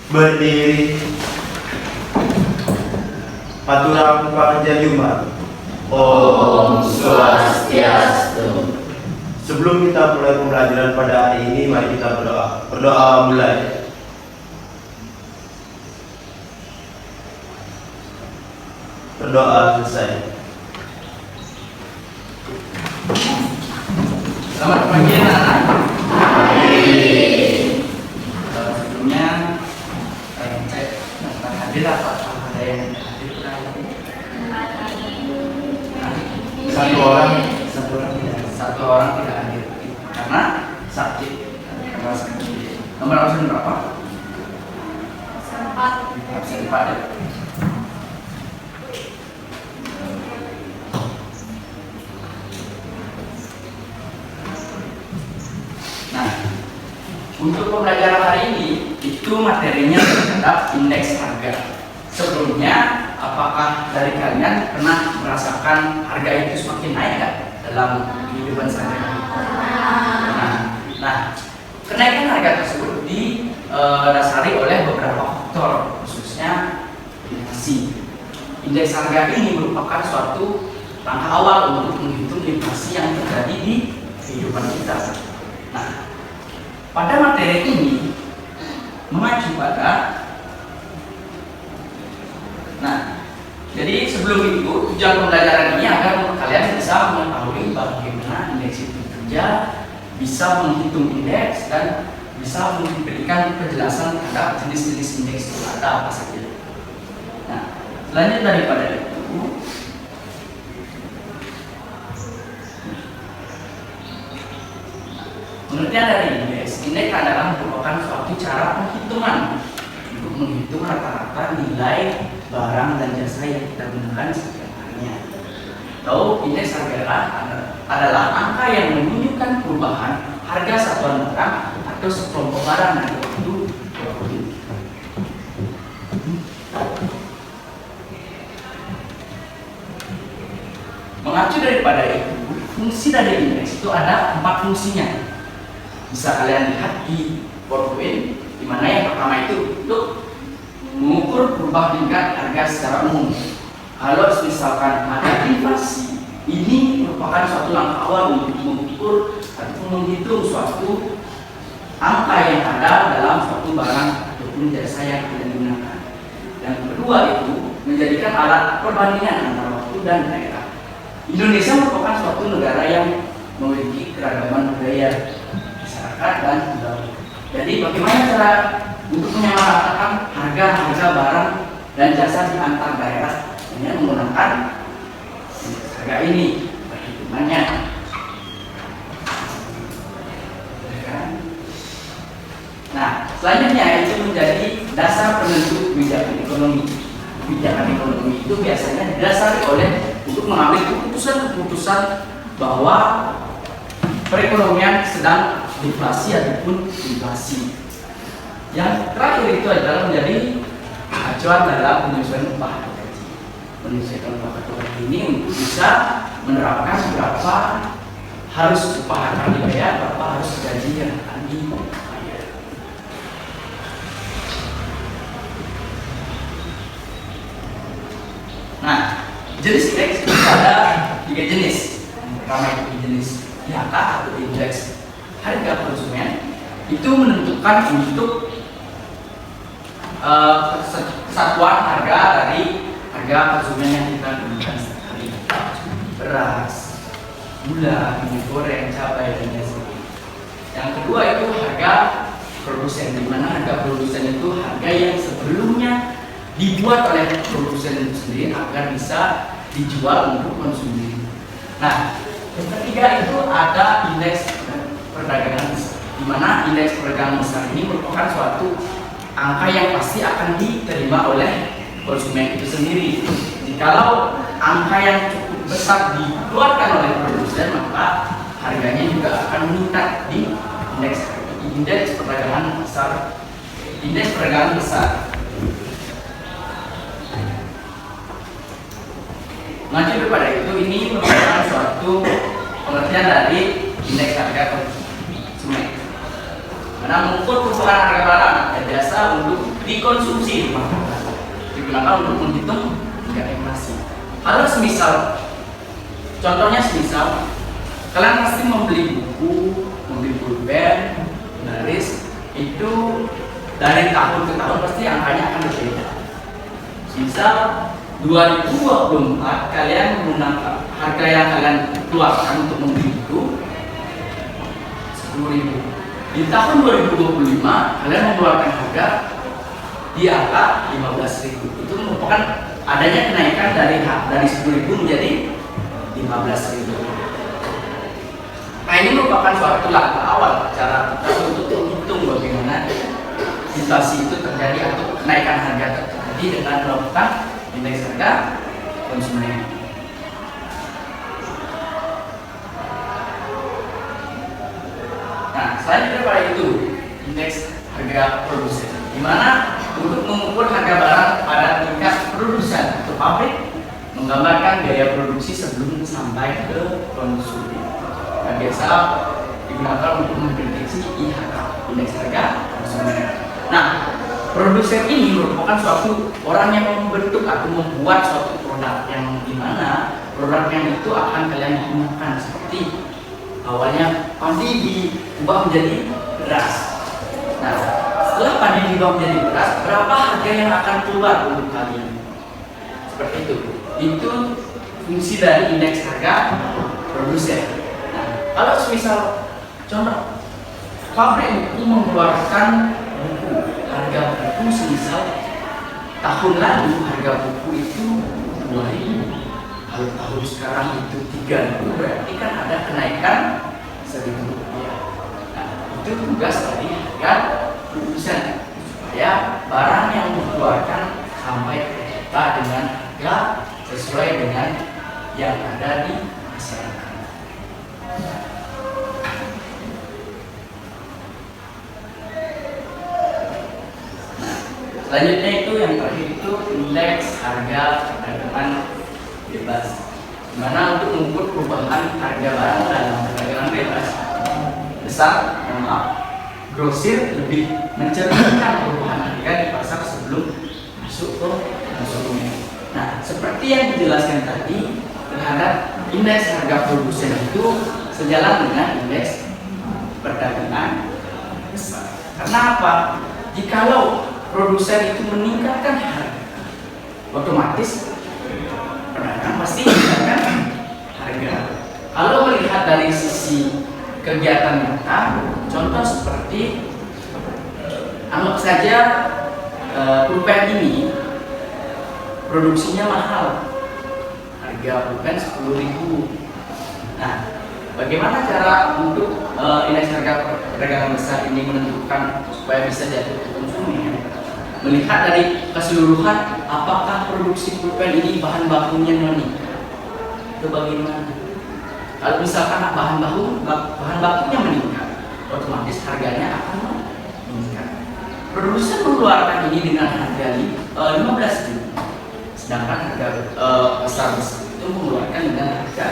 Berdiri. Aturang Panjang Jumat. Om Swastiastu. Sebelum kita mulai pembelajaran pada hari ini, mari kita berdoa. Berdoa mulai. Berdoa selesai. Selamat pagi anak-anak. Sebelumnya saya cek tentang hadir apa ada yang hadir satu orang tidak hadir karena sakit. Nomor absen berapa? Absen 4 ya. Untuk pembelajaran hari ini, itu materinya terhadap indeks harga. Sebelumnya, apakah dari kalian pernah merasakan harga itu semakin naik nggak dalam kehidupan sehari-hari? Nah, kenaikan harga tersebut didasari oleh beberapa faktor, khususnya inflasi. Indeks harga ini merupakan suatu langkah awal untuk menghitung inflasi yang terjadi di kehidupan kita. Pada materi ini mengacu pada jadi sebelum itu tujuan pembelajaran ini agar kalian bisa mengetahui bagaimana indeks itu bekerja, bisa menghitung indeks dan bisa memberikan penjelasan terhadap jenis-jenis indeks itu ada apa saja. Selanjutnya daripada itu, pengertian dari indeks adalah merupakan suatu cara penghitungan untuk menghitung rata-rata nilai barang dan jasa yang kita gunakan setiap harinya. Atau indeks harga adalah angka yang menunjukkan perubahan harga satuan barang atau sekelompok barang dari waktu ke waktu. Mengacu daripada itu, fungsi dari indeks itu ada 4 fungsinya. Bisa kalian lihat di PowerPoint, di mana yang pertama itu untuk mengukur perubahan tingkat harga secara umum. Kalau misalkan ada inflasi, ini merupakan suatu langkah awal untuk mengukur atau menghitung suatu angka yang ada dalam suatu barang ataupun jasa yang kalian gunakan. Yang kedua itu menjadikan alat perbandingan antara waktu dan daerah. Indonesia merupakan suatu negara yang memiliki keragaman budaya dan budaya. Jadi bagaimana cara untuk menyamaratakan harga barang dan jasa di antar daerah dengan menggunakan harga ini perhitungannya. Selanjutnya itu menjadi dasar penentu kebijakan ekonomi. Kebijakan ekonomi itu biasanya didasari oleh untuk mengambil keputusan-keputusan bahwa perekonomian sedang deflasi ataupun inflasi. Yang terakhir itu adalah menjadi acuan dalam penyesuaian upah atau gaji. Penyesuaian upah atau gaji ini untuk bisa menerapkan berapa harus upah akan dibayar, berapa harus gaji yang akan dibayar. Jenis indeks itu ada 3 jenis. Yang pertama itu jenis IHK atau indeks harga konsumen, itu menentukan untuk kesatuan harga dari harga konsumen yang kita gunakan sehari. Beras, gula, minyak goreng, cabai, dan lain sebagainya. Yang kedua itu harga produsen, di mana harga produsen itu harga yang sebelumnya dibuat oleh produsen itu sendiri agar bisa dijual untuk konsumen. Yang ketiga itu ada indeks perdagangan besar, di mana indeks perdagangan besar ini merupakan suatu angka yang pasti akan diterima oleh konsumen itu sendiri. Jikalau angka yang cukup besar dikeluarkan oleh produsen, maka harganya juga akan meningkat di indeks perdagangan besar. Indeks perdagangan besar. Lanjut kepada itu, ini merupakan suatu pengertian dari indeks harga konsumen. Mana mengukur perubahan harga barang yang biasa untuk dikonsumsi di masyarakat, digunakan untuk menghitung tingkat inflasi. Kalau semisal, contohnya semisal kalian pasti membeli buku, membeli pulpen, baris, itu dari tahun ke tahun pasti angkanya akan berbeda. Misal 2024 kalian menggunakan harga yang kalian keluarkan untuk membeli itu 10.000. Di tahun 2025 kalian mengeluarkan harga di angka 15.000. Itu merupakan adanya kenaikan dari 10.000 menjadi 15.000. Nah, ini merupakan suatu langkah awal cara kita untuk menghitung bagaimana inflasi itu terjadi atau kenaikan harga terjadi dengan melakukan indeks harga konsumen. Nah, selain daripada itu, indeks harga produsen, di mana untuk mengukur harga barang pada tingkat produsen atau pabrik, menggambarkan biaya produksi sebelum sampai ke konsumen. Yang biasa digunakan untuk memprediksi IHK, indeks harga konsumen. Nah, produsen ini merupakan suatu orang yang membentuk atau membuat suatu produk yang dimana produk yang itu akan kalian gunakan, seperti awalnya padi diubah menjadi beras. Nah, setelah padi diubah menjadi beras, berapa harga yang akan keluar untuk kalian? Seperti itu. Itu fungsi dari indeks harga produsen. Nah, kalau semisal contoh pabrik buku mengeluarkan buku, harga buku semisal tahun lalu harga buku itu 2.000, kalau tahun sekarang itu 3.000, berarti kan ada kenaikan 1.000 rupiah. Nah, itu tugas dari harga produsen supaya barang yang dikeluarkan sampai ke kita dengan harga sesuai dengan yang ada di masyarakat. Selanjutnya itu yang terakhir itu indeks harga perdagangan bebas, dimana untuk mengukur perubahan harga barang dalam perdagangan bebas. Besar, grosir lebih mencerminkan perubahan harga di pasar sebelum masuk ke konsumen. Nah, seperti yang dijelaskan tadi, terhadap indeks harga produsen itu sejalan dengan indeks perdagangan besar. Karena apa? Jikalau produsen itu meningkatkan harga, otomatis pedagang pasti meningkatkan harga. Kalau melihat dari sisi kegiatan nyata, contoh seperti anggap saja pulpen ini produksinya mahal, harga pulpen 10.000. Nah, bagaimana cara untuk indeks harga perdagangan besar ini menentukan supaya bisa jatuh ke konsumen? Melihat dari keseluruhan, apakah produksi pulpen ini bahan bakunya meningkat? Itu bagaimana? Kalau misalkan bahan bakunya meningkat, otomatis harganya akan meningkat. Produsen mengeluarkan ini dengan harga 15.000, sedangkan harga besar itu mengeluarkan dengan harga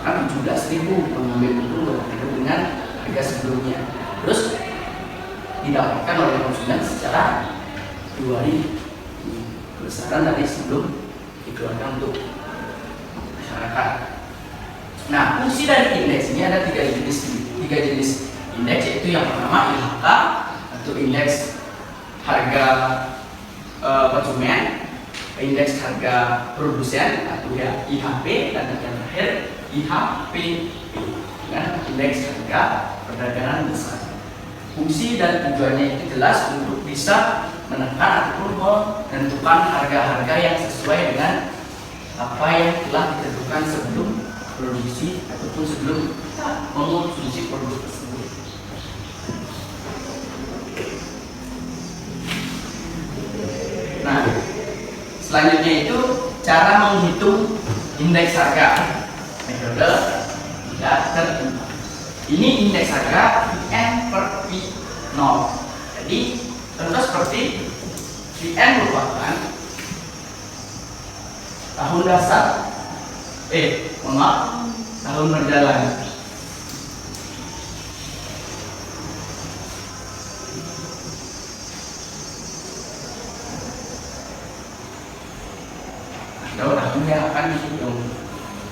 17.000, mengambil untung dengan harga sebelumnya. Terus didapatkan oleh konsumen secara 2.000 besaran dari sebelum dikeluarkan untuk masyarakat. Nah, fungsi dari indeks ini ada tiga jenis indeks, yaitu yang pertama IHK atau indeks harga konsumen, indeks harga produsen atau ya IHP, dan yang terakhir IHPP dengan indeks harga perdagangan besar. Fungsi dan tujuannya itu jelas untuk bisa menekan ataupun menentukan harga-harga yang sesuai dengan apa yang telah ditentukan sebelum produksi ataupun sebelum kita mengonsumsi produk tersebut. Nah, selanjutnya itu cara menghitung indeks harga, metode tidak terimbang. Ini indeks harga N per P0. Jadi contoh seperti Pn merupakan tahun dasar, tahun berjalan. atau tahun yang akan dihitung.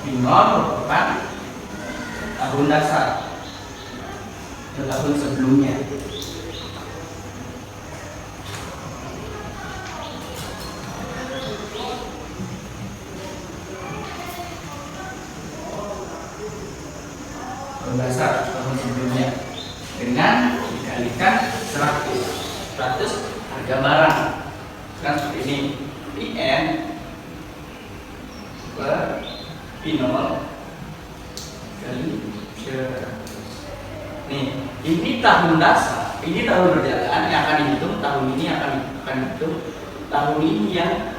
Pinol merupakan tahun dasar atau tahun sebelumnya. Tahun dasar tahun sebelumnya dengan dikalikan 100 harga barang kan seperti ini. PN per Pinol kali 100. Nih, ini tahun dasar, ini tahun berjalan yang akan dihitung, tahun ini akan dihitung tahun ini yang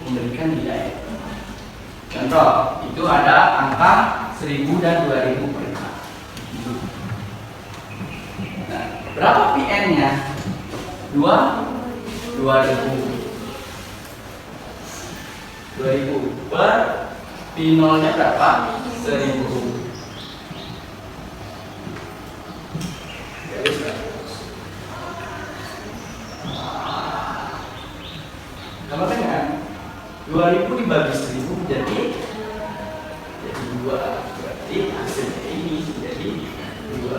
memberikan nilai. Contoh, itu ada angka 1000 dan 2000 per lima. Nah, berapa PN-nya? 2000 per Pinolnya berapa? 1000. Sama dengan 2000 dibagi 1000 jadi 2, berarti hasilnya ini jadi 2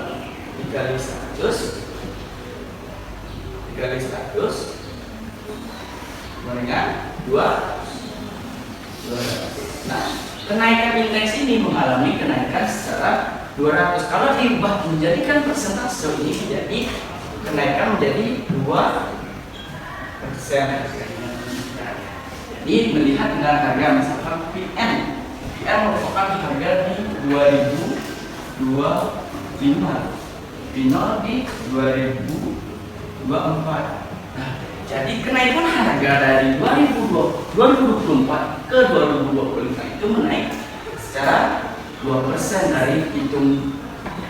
dikali 100 dengan 200. Nah, kenaikan indeks ini mengalami kenaikan secara 200. Kalau diubah menjadikan persentase ini menjadi kenaikan menjadi 2%. Jadi melihat dengan harga misalkan PN merupakan harga di 2025, Pinol di 2024. Nah, jadi kenaikan harga dari 2024 ke 2025 itu menaik secara 2% dari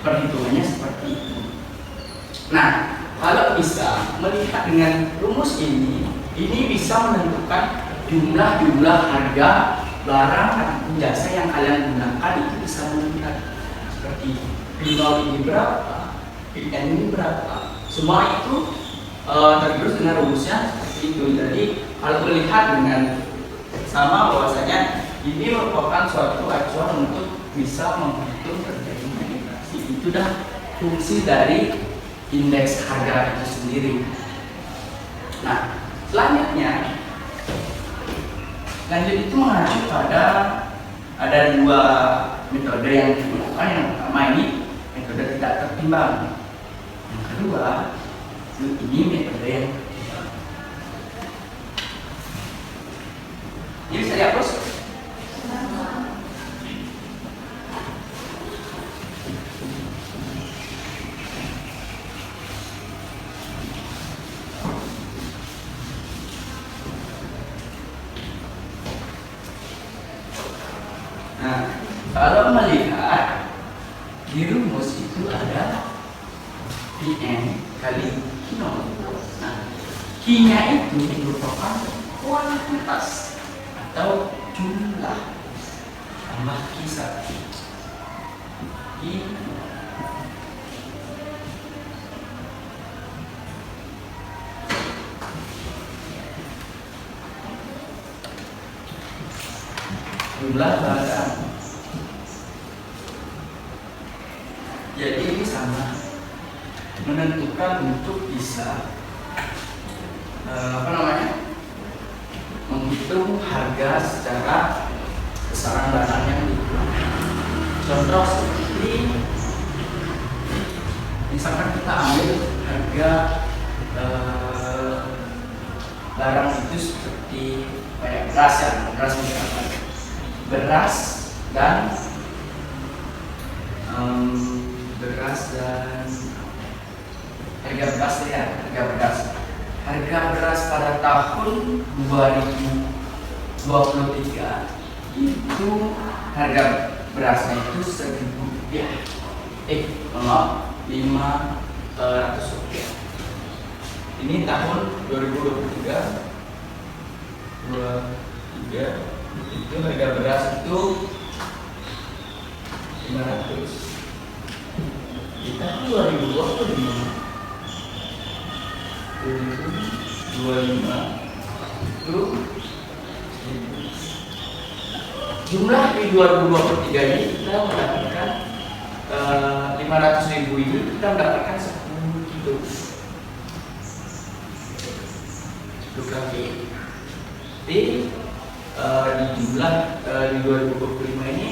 perhitungannya seperti itu. Nah, kalau bisa melihat dengan rumus ini bisa menentukan jumlah harga barang atau jasa yang kalian gunakan. Itu bisa menentukan seperti Pinol ini berapa, PN ini berapa. Semua itu tergerus dengan rumusnya seperti itu. Jadi kalau melihat dengan sama bahwasanya ini merupakan suatu acuan untuk bisa menghitung terjadinya inflasi. Itu dah fungsi dari indeks harga itu sendiri. Nah, selanjutnya itu mengacu pada ada 2 metode yang digunakan. Yang pertama ini metode tidak tertimbang. Yang kedua ini metode yang tertimbang. Ini bisa dihapus. Nah, kalau melihat di rumus itu ada PN kali Pinol. Nah, Q-nya itu merupakan kuantitas atau jumlah tambah Q1. Jumlah barang. Jadi ini sama menentukan untuk bisa menghitung harga secara besaran barang yang digunakan. Contoh seperti misalkan kita ambil harga barang itu seperti kayak beras ya, misalkan beras dan harga beras pada tahun 2023 itu harga berasnya itu 1.000 rupiah. Rp500. Ini tahun 2023 itu harga beras itu 500. Kita 2025 itu jumlah di 2023 ini kita mendapatkan 500.000 ini kita mendapatkan 10 kilo. 10 kali. Jadi di jumlah di 2025 ini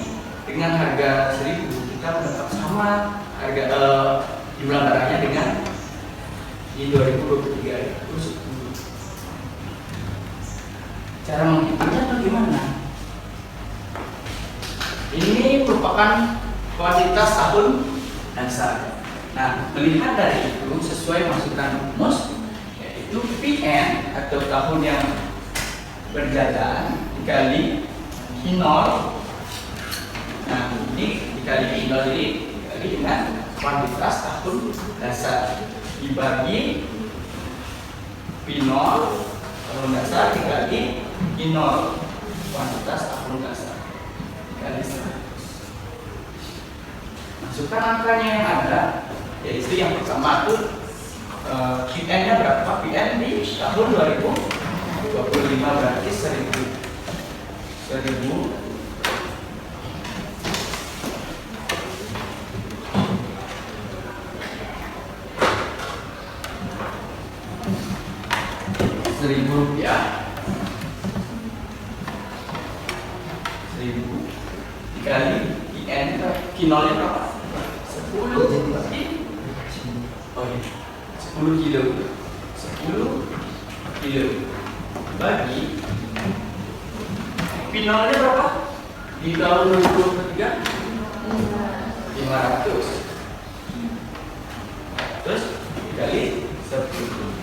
dengan harga 1.000 kita mendapat sama harga jumlah barangnya dengan di 2023 itu 10. Cara menghitungnya bagaimana? Ini merupakan kuantitas tahun dasar. Nah, melihat dari itu sesuai masukan Mus, yaitu PN atau tahun yang berjalan dikali I0. Nah, ini dikali I0 ini dikali dengan kuantitas tahun dasar dibagi P0 tahun dasar dikali I0 kuantitas tahun dasar dikali 100. Masukkan angkanya yang ada, yaitu yang pertama itu PN-nya berapa? PN di tahun 2025 berarti 1.000. Rupiah, 1.000 dikali IN kinolnya berapa? 10 berarti 10 kilo. 10 kilo bagi finalnya berapa? Di tahun 2023 500. Terus dikali 10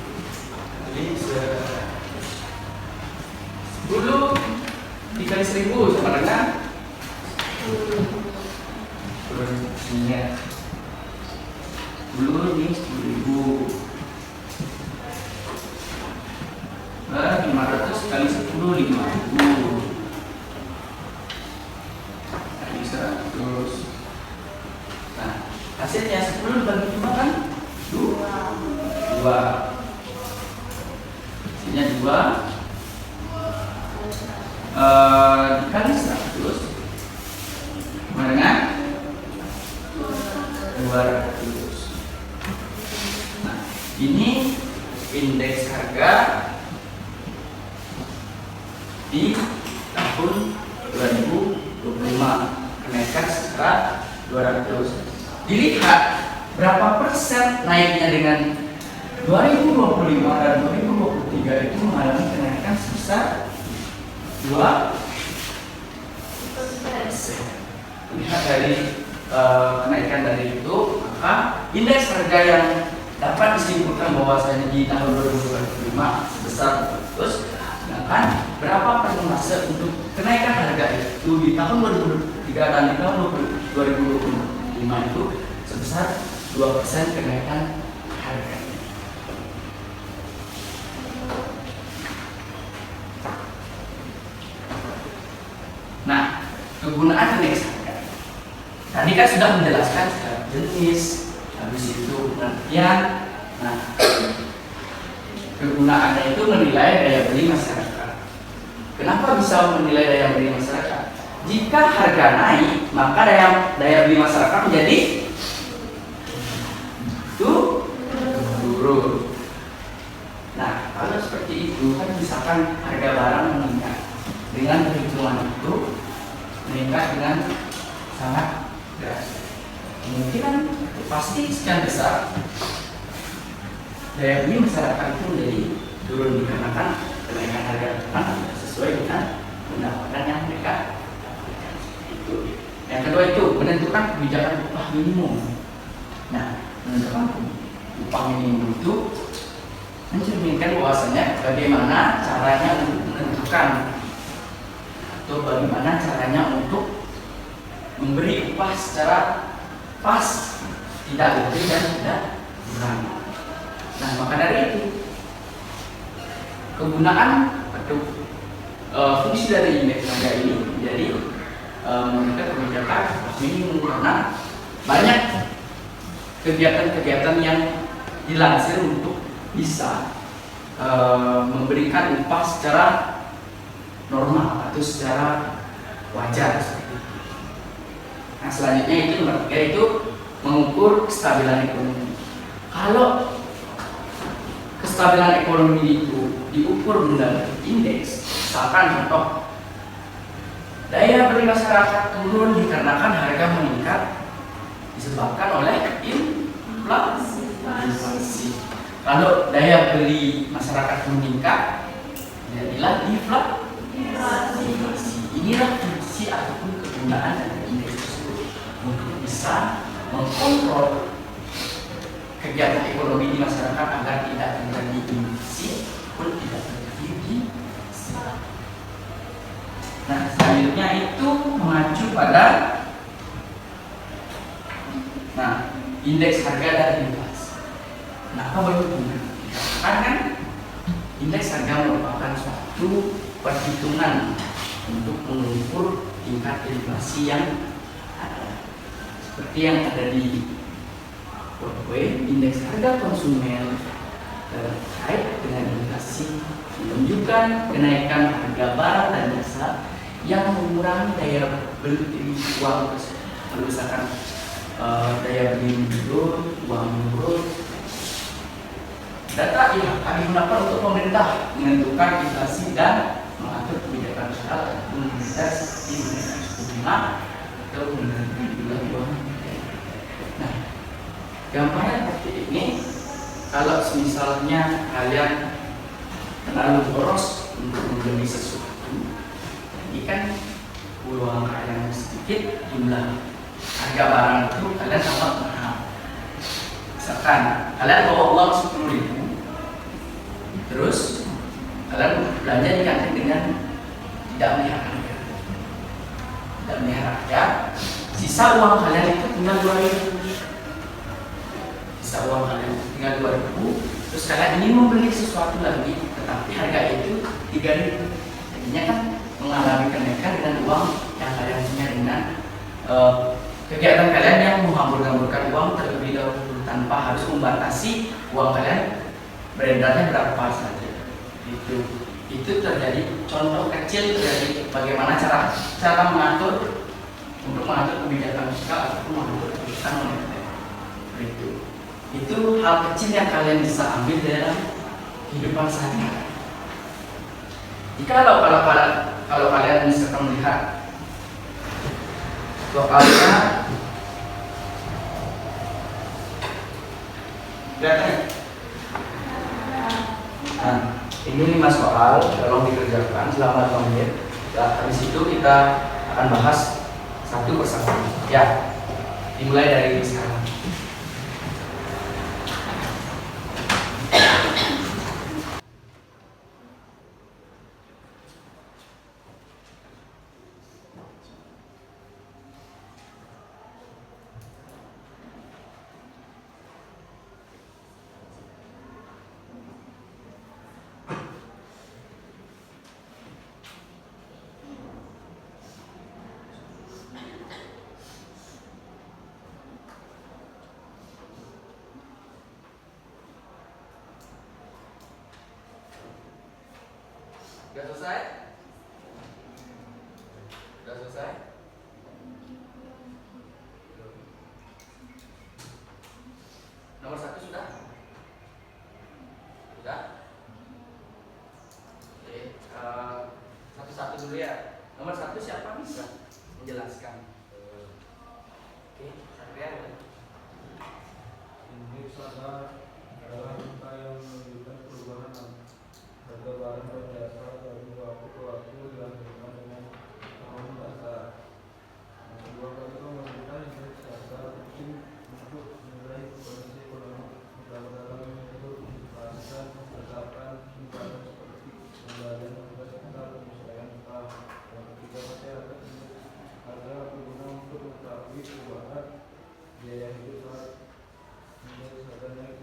kali 10 dikali 1.000 sama dengan 10 ini 10.000. 500 kali 10 5.000 kali 100. Nah, hasilnya 10 dibagi 5 kan? 2. Hasilnya 2 dikali 100 sama dengan 200. Nah, ini indeks harga di tahun 2025 kenaikan sekitar 200. Dilihat berapa persen naiknya dengan 2025 dan 2023 itu mengalami kenaikan sebesar 2%. Lihat dari kenaikan dari itu, maka indeks harga yang dapat disimpulkan bahwasanya di tahun 2025 sebesar 200. Sedangkan berapa persentase untuk kenaikan harga itu di tahun 2023 dan di tahun 2025 itu sebesar 2% kenaikan harga. Nah, kegunaan indeks harga tadi kan sudah menjelaskan secara jenis, habis itu pengertian. Nah, kegunaannya itu menilai daya beli masyarakat. Kenapa bisa menilai daya beli masyarakat? Jika harga naik, maka daya beli masyarakat menjadi turun. Nah, kalau seperti itu kan misalkan harga barang meningkat, dengan perhitungan itu meningkat dengan sangat drastis. Kemungkinan pasti sekian besar daya beli masyarakat itu menjadi turun dikarenakan kenaikan harga barang sesuai dengan pendapatan yang mereka dapatkan. Itu. Yang kedua itu menentukan kebijakan upah minimum. Nah, menentukan upah minimum itu mencerminkan bahwasanya bagaimana caranya untuk menentukan atau bagaimana caranya untuk memberi upah secara pas, tidak lebih dan tidak kurang. Nah, maka dari itu kegunaan atau fungsi dari indeks harga ini menjadi memberikan kebijakan minimum, karena banyak kegiatan-kegiatan yang dilansir untuk bisa memberikan upah secara normal atau secara wajar seperti itu. Nah selanjutnya itu nomor 3 itu mengukur kestabilan ekonomi. Kalau kestabilan ekonomi itu diukur melalui indeks, misalkan contoh daya beli masyarakat turun dikarenakan harga meningkat disebabkan oleh inflasi. Kalau daya beli masyarakat meningkat, jadilah inflasi. Inilah fungsi ataupun kegunaan dari indeks tersebut untuk bisa mengkontrol kegiatan ekonomi di masyarakat agar tidak terjadi inflasi pun tidak terjadi inflasi. Nah selanjutnya itu mengacu pada indeks harga dan inflasi. Nah apa berhubungan? Kan indeks harga merupakan suatu perhitungan untuk mengukur tingkat inflasi yang ada. Seperti yang ada di POPE, indeks harga konsumen terkait dengan inflasi menunjukkan kenaikan harga barang dan jasa yang mengurangi daya beli uang tersebut. Misalkan daya beli menurun, uang menurun. Data IHK digunakan untuk pemerintah menentukan inflasi dan mengatur kebijakan fiskal ataupun moneter seperti menaikkan suku bunga atau menurunkan jumlah uang. Nah, gampangnya seperti ini. Kalau misalnya kalian terlalu boros untuk membeli sesuatu, ini kan uang kalian sedikit, jumlah harga barang itu kalian sangat mahal. Misalkan kalian bawa uang 10.000, terus kalian belanja di kantin dengan tidak melihat harga, sisa uang kalian itu tinggal 2.000. Sisa uang kalian tinggal 2.000, terus kalian ingin membeli sesuatu lagi, tetapi harga itu 3.000. Jadinya kan mengalami kenaikan dengan uang yang kalian punya dengan kegiatan kalian yang menghambur-hamburkan uang terlebih dahulu tanpa harus membatasi uang kalian beredarnya berapa saja. Itu terjadi contoh kecil dari bagaimana cara mengatur untuk mengatur kebijakan fiskal ataupun mengatur kebijakan moneter. Itu hal kecil yang kalian bisa ambil dalam kehidupan sehari-hari. Kalau kalian misalkan melihat soalnya kelihatan. Nah, ini 5 soal, tolong dikerjakan selama 5 menit. Nah, habis itu kita akan bahas satu persatu. Ya, dimulai dari sekarang. Sudah selesai? Sudah selesai? Nomor 1 sudah? Sudah? Oke, satu-satu dulu ya. Nomor 1 siapa bisa menjelaskan? Oke, Satria. Indeks harga adalah angka yang menunjukkan perubahan harga barang dan jasa dari waktu ke waktu dilanjutkan dengan tahun dasar. Kedua kali pemerintah indeks harga penting untuk menilai kondisi ekonomi dalam metode inflasi berdasarkan simpanan seperti pengendalian harga sekitar penyesuaian upah. Yang ketiga masyarakat indeks harga berguna untuk mengetahui perubahan biaya hidup saat indeks harga naik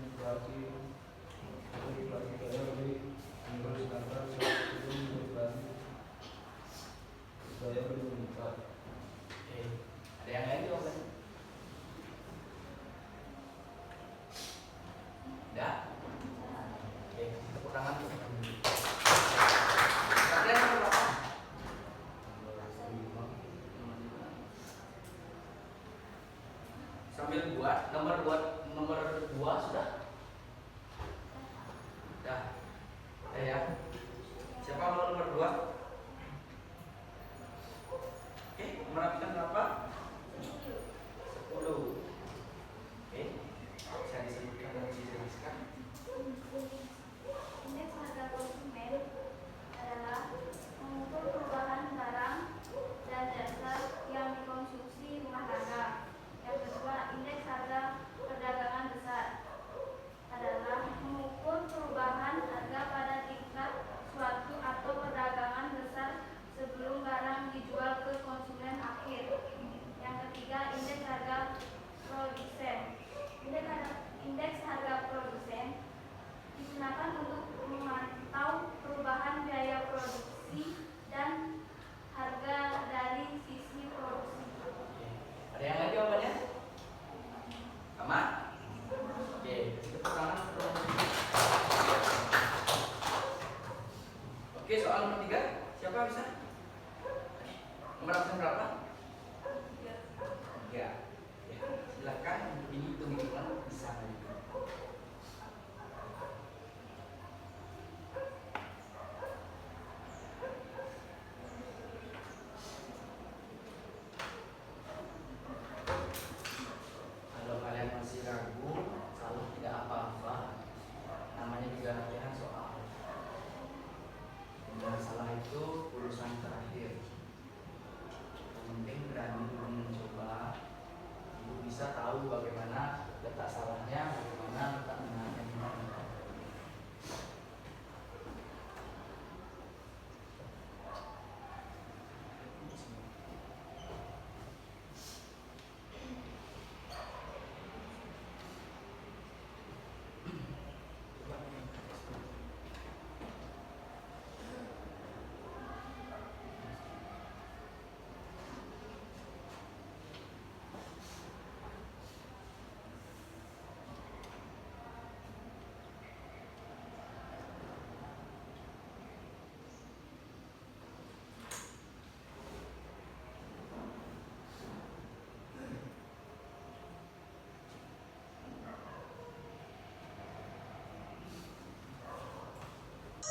Oke, soal nomor 3. Siapa bisa? Nomor absen berapa? 3. Ya, silakan dihitung-hitungan bisa itu. Kalau kalian masih ragu, salah tidak apa-apa. Namanya juga latihan soal. Yang salah itu urusan terakhir. Yang penting berani dulu mencoba. Ibu bisa tahu bagaimana letak salahnya, bagaimana letak benarnya di mana.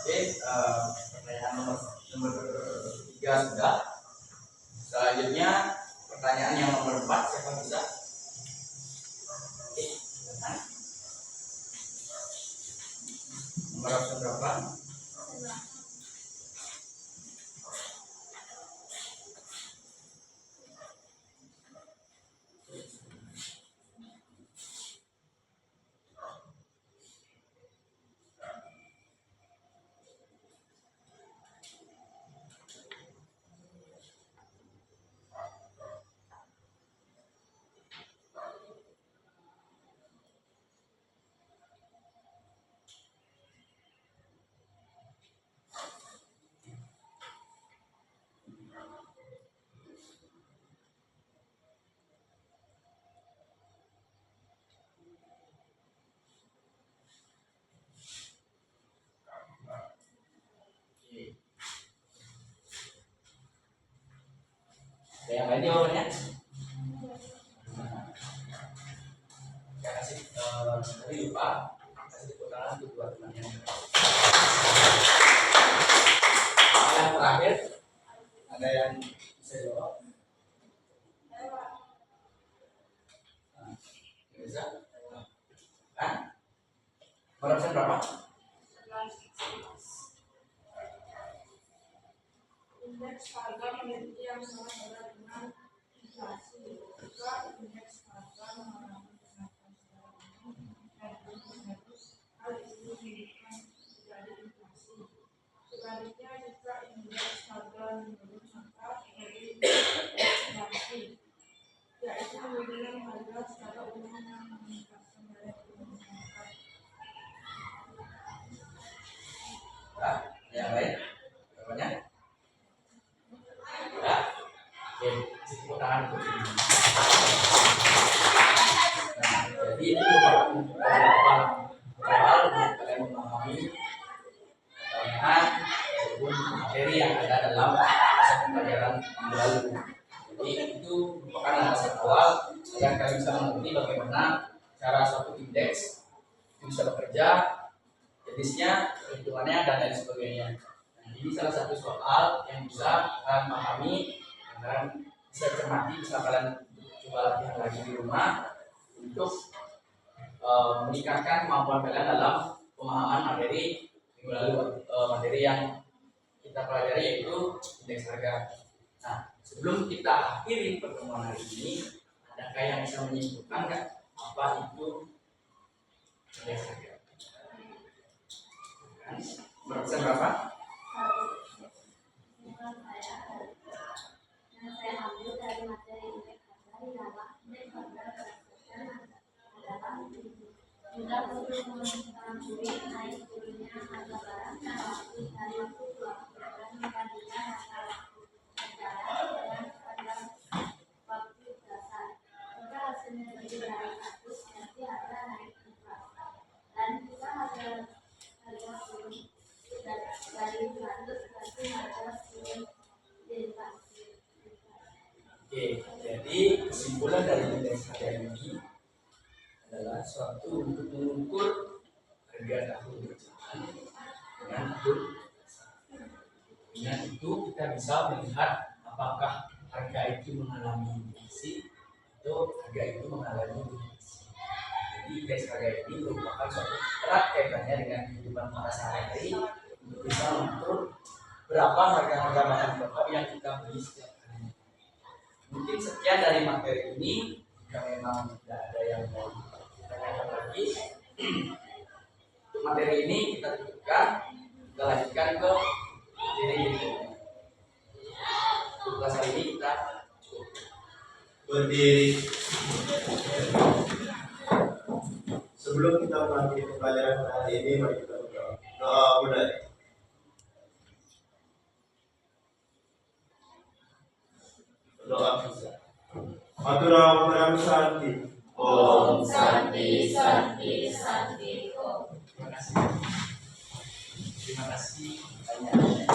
Oke, pertanyaan nomor 3 sudah. Selanjutnya pertanyaan yang nomor 4, siapa bisa? Oke, silakan. Nomor absen berapa? Ada yang lain jawabannya? Saya kasih tadi lupa kasih tepuk tangan untuk dua teman yang terakhir. Ada yang bisa jawab? Bisa? Kan? Nomor berapa? Indeks harga komoditi yang sama berat dengan inflasi, jika indeks harga mengalami kenaikan secara umum, hal itu menunjukkan terjadi inflasi. Sebaliknya, jika indeks harga menurun maka terjadi deflasi, yaitu penurunan harga secara umum yang meningkatkan daya beli masyarakat. Yang lain? Jawabannya? Oke, tepuk tangan untuk ini. Jadi itu merupakan beberapa hal untuk kalian memahami bahan ataupun materi yang ada dalam masa pembelajaran minggu lalu. Jadi itu merupakan landasan awal agar kalian bisa mengerti bagaimana cara suatu indeks itu bisa bekerja, jenisnya, perhitungannya, dan lain sebagainya. Nah, ini salah satu soal yang bisa kalian pahami dan bisa cermati, bisa kalian coba latihan lagi di rumah untuk meningkatkan kemampuan kalian dalam pemahaman materi minggu lalu, materi yang kita pelajari yaitu indeks harga. Nah, sebelum kita akhiri pertemuan hari ini, adakah yang bisa menyimpulkan nggak apa itu indeks harga? Persen berapa? Yang saya ambil dari materi indeks harga di dalam indeks harga adalah jika untuk mengetahui naik turunnya harga barang dalam waktu dari waktu ke waktu dan membandingkan harga berjalan dengan pada waktu dasar, maka hasilnya lebih dari 100, berarti harga naik inflasi. Dan jika harga turun dari 100 Oke, jadi kesimpulan dari indeks harga ini adalah suatu untuk mengukur harga tahun berjalan dengan tahun dasar. Dengan itu kita bisa melihat apakah harga itu mengalami inflasi atau harga itu mengalami deflasi. Jadi indeks harga ini merupakan suatu erat kaitannya dengan kehidupan kita sehari-hari untuk bisa mengatur berapa harga-harga bahan pokok yang kita beli setiap hari. Mungkin sekian dari materi ini. Jika memang tidak ada yang mau ditanyakan lagi, untuk materi ini kita cukupkan, kita lanjutkan ke materi berikutnya. Untuk kelas hari ini kita cukup. Berdiri. Sebelum kita melanjutkan pelajaran hari ini, mari kita berdoa. Doa mulai. Doa kita. Aturan Om Santi. Om Santi Santi Santi Om. Terima kasih. Terima kasih banyak.